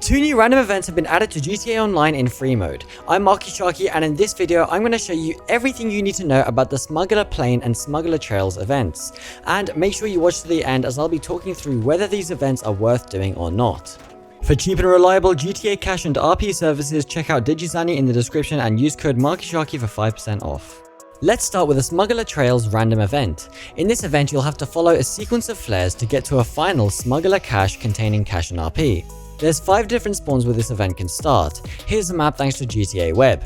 Two new random events have been added to GTA Online in free mode. I'm Marky Sharky, and in this video I'm going to show you everything you need to know about the Smuggler Plane and Smuggler Trails events. And make sure you watch to the end as I'll be talking through whether these events are worth doing or not. For cheap and reliable GTA Cash and RP services, check out DigiZani in the description and use code MarkySharky for 5% off. Let's start with the Smuggler Trails random event. In this event you'll have to follow a sequence of flares to get to a final Smuggler cache containing cash and RP. There's 5 different spawns where this event can start. Here's the map thanks to GTA Web.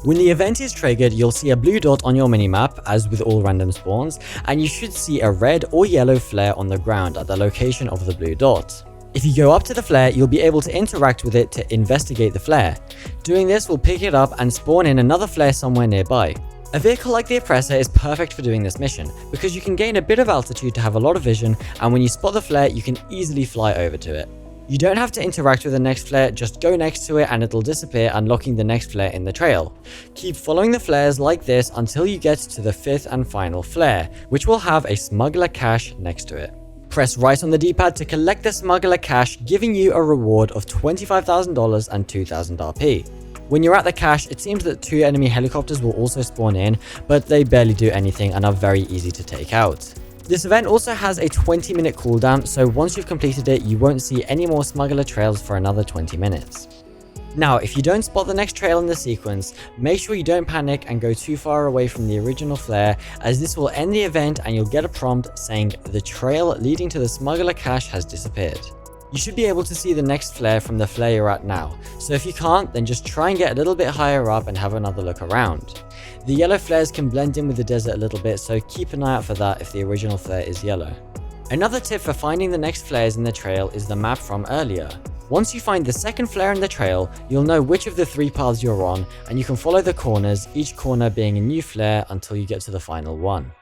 When the event is triggered, you'll see a blue dot on your minimap, as with all random spawns, and you should see a red or yellow flare on the ground at the location of the blue dot. If you go up to the flare, you'll be able to interact with it to investigate the flare. Doing this will pick it up and spawn in another flare somewhere nearby. A vehicle like the Oppressor is perfect for doing this mission, because you can gain a bit of altitude to have a lot of vision, and when you spot the flare, you can easily fly over to it. You don't have to interact with the next flare, just go next to it and it'll disappear, unlocking the next flare in the trail. Keep following the flares like this until you get to the 5th and final flare, which will have a smuggler cache next to it. Press right on the D-pad to collect the smuggler cache, giving you a reward of $25,000 and 2,000 RP. When you're at the cache, it seems that 2 enemy helicopters will also spawn in, but they barely do anything and are very easy to take out. This event also has a 20-minute cooldown, so once you've completed it, you won't see any more Smuggler Trails for another 20 minutes. Now, if you don't spot the next trail in the sequence, make sure you don't panic and go too far away from the original flare, as this will end the event and you'll get a prompt saying the trail leading to the Smuggler cache has disappeared. You should be able to see the next flare from the flare you're at now, so if you can't, then just try and get a little bit higher up and have another look around. The yellow flares can blend in with the desert a little bit, so keep an eye out for that if the original flare is yellow. Another tip for finding the next flares in the trail is the map from earlier. Once you find the second flare in the trail, you'll know which of the 3 paths you're on, and you can follow the corners, each corner being a new flare until you get to the final one.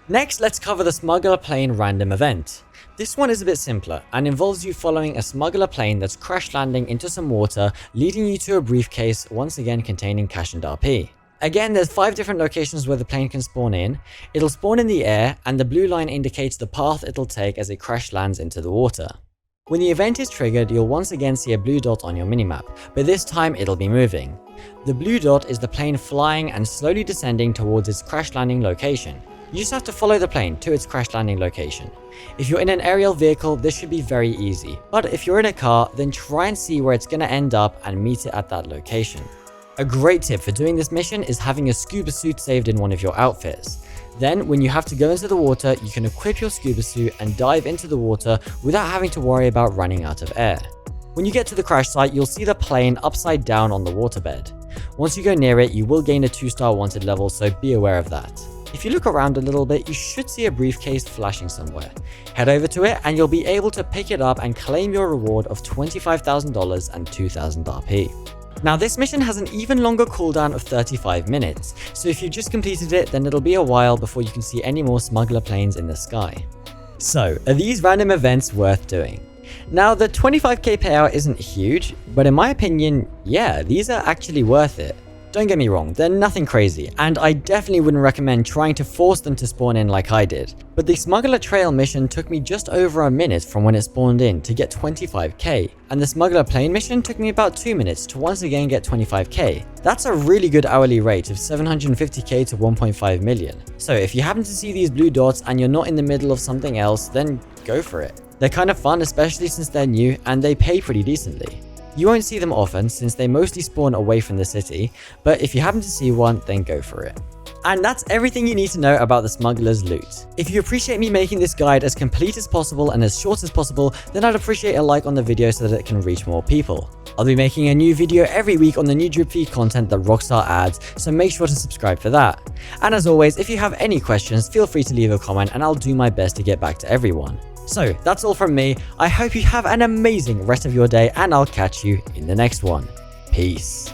Next, let's cover the Smuggler Plane random event. This one is a bit simpler and involves you following a smuggler plane that's crash landing into some water, leading you to a briefcase once again containing cash and RP. Again, there's 5 different locations where the plane can spawn in. It'll spawn in the air, and the blue line indicates the path it'll take as it crash lands into the water. When the event is triggered, you'll once again see a blue dot on your minimap, but this time it'll be moving. The blue dot is the plane flying and slowly descending towards its crash landing location. You just have to follow the plane to its crash landing location. If you're in an aerial vehicle, this should be very easy, but if you're in a car, then try and see where it's going to end up and meet it at that location. A great tip for doing this mission is having a scuba suit saved in one of your outfits. Then, when you have to go into the water, you can equip your scuba suit and dive into the water without having to worry about running out of air. When you get to the crash site, you'll see the plane upside down on the waterbed. Once you go near it, you will gain a 2-star wanted level, so be aware of that. If you look around a little bit, you should see a briefcase flashing somewhere. Head over to it and you'll be able to pick it up and claim your reward of $25,000 and 2,000 RP. Now, this mission has an even longer cooldown of 35 minutes, so if you've just completed it, then it'll be a while before you can see any more smuggler planes in the sky. So, are these random events worth doing? Now, the 25k payout isn't huge, but in my opinion, yeah, these are actually worth it. Don't get me wrong, they're nothing crazy, and I definitely wouldn't recommend trying to force them to spawn in like I did. But the Smuggler Trail mission took me just over a minute from when it spawned in to get 25k, and the Smuggler Plane mission took me about 2 minutes to once again get 25k. That's a really good hourly rate of 750k to 1.5 million. So if you happen to see these blue dots and you're not in the middle of something else, then go for it. They're kind of fun, especially since they're new, and they pay pretty decently. You won't see them often since they mostly spawn away from the city, but if you happen to see one, then go for it. And that's everything you need to know about the smuggler's loot. If you appreciate me making this guide as complete as possible and as short as possible, then I'd appreciate a like on the video so that it can reach more people. I'll be making a new video every week on the new drip feed content that Rockstar adds, so make sure to subscribe for that. And as always, if you have any questions, feel free to leave a comment and I'll do my best to get back to everyone. So that's all from me. I hope you have an amazing rest of your day and I'll catch you in the next one. Peace.